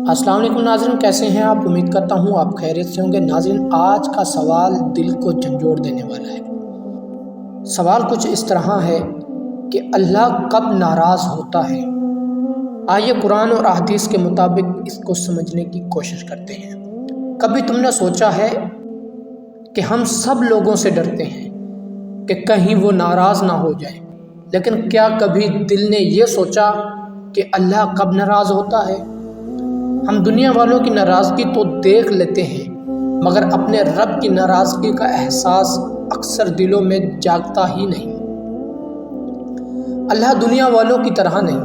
السلام علیکم ناظرین، کیسے ہیں آپ؟ امید کرتا ہوں آپ خیریت سے ہوں گے۔ ناظرین، آج کا سوال دل کو جھنجھوڑ دینے والا ہے۔ سوال کچھ اس طرح ہے کہ اللہ کب ناراض ہوتا ہے؟ آئیے قرآن اور احادیث کے مطابق اس کو سمجھنے کی کوشش کرتے ہیں۔ کبھی تم نے سوچا ہے کہ ہم سب لوگوں سے ڈرتے ہیں کہ کہیں وہ ناراض نہ ہو جائے، لیکن کیا کبھی دل نے یہ سوچا کہ اللہ کب ناراض ہوتا ہے؟ ہم دنیا والوں کی ناراضگی تو دیکھ لیتے ہیں، مگر اپنے رب کی ناراضگی کا احساس اکثر دلوں میں جاگتا ہی نہیں۔ اللہ دنیا والوں کی طرح نہیں،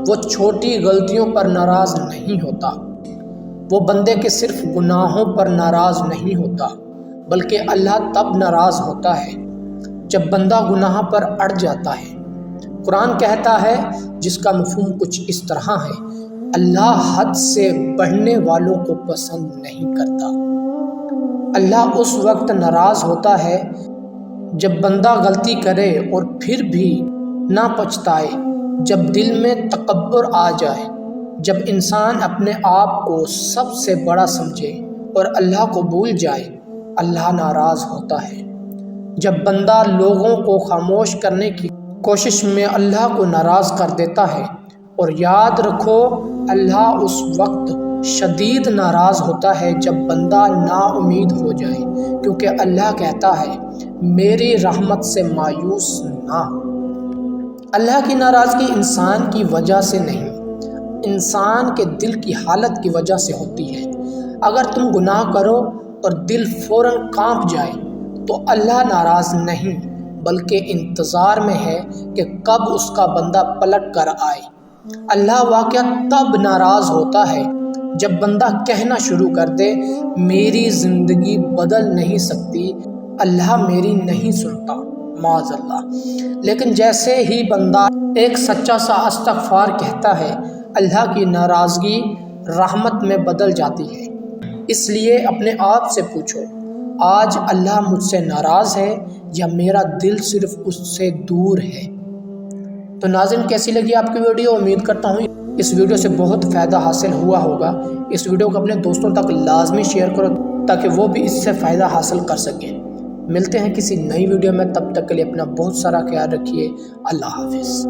وہ چھوٹی غلطیوں پر ناراض نہیں ہوتا۔ وہ بندے کے صرف گناہوں پر ناراض نہیں ہوتا، بلکہ اللہ تب ناراض ہوتا ہے جب بندہ گناہ پر اڑ جاتا ہے۔ قرآن کہتا ہے، جس کا مفہوم کچھ اس طرح ہے: اللہ حد سے بڑھنے والوں کو پسند نہیں کرتا۔ اللہ اس وقت ناراض ہوتا ہے جب بندہ غلطی کرے اور پھر بھی نہ پچھتائے، جب دل میں تکبر آ جائے، جب انسان اپنے آپ کو سب سے بڑا سمجھے اور اللہ کو بھول جائے۔ اللہ ناراض ہوتا ہے جب بندہ لوگوں کو خاموش کرنے کی کوشش میں اللہ کو ناراض کر دیتا ہے۔ اور یاد رکھو، اللہ اس وقت شدید ناراض ہوتا ہے جب بندہ نا امید ہو جائے، کیونکہ اللہ کہتا ہے، میری رحمت سے مایوس نہ ہو۔ اللہ کی ناراضگی انسان کی وجہ سے نہیں، انسان کے دل کی حالت کی وجہ سے ہوتی ہے۔ اگر تم گناہ کرو اور دل فوراً کانپ جائے تو اللہ ناراض نہیں، بلکہ انتظار میں ہے کہ کب اس کا بندہ پلٹ کر آئے۔ اللہ واقعہ تب ناراض ہوتا ہے جب بندہ کہنا شروع کر دے، میری زندگی بدل نہیں سکتی، اللہ میری نہیں سنتا، معاذ اللہ۔ لیکن جیسے ہی بندہ ایک سچا سا استغفار کہتا ہے، اللہ کی ناراضگی رحمت میں بدل جاتی ہے۔ اس لیے اپنے آپ سے پوچھو، آج اللہ مجھ سے ناراض ہے یا میرا دل صرف اس سے دور ہے؟ تو ناظرین، کیسی لگی آپ کی ویڈیو؟ امید کرتا ہوں اس ویڈیو سے بہت فائدہ حاصل ہوا ہوگا۔ اس ویڈیو کو اپنے دوستوں تک لازمی شیئر کرو تاکہ وہ بھی اس سے فائدہ حاصل کر سکیں۔ ملتے ہیں کسی نئی ویڈیو میں، تب تک کے لیے اپنا بہت سارا خیال رکھیے۔ اللہ حافظ۔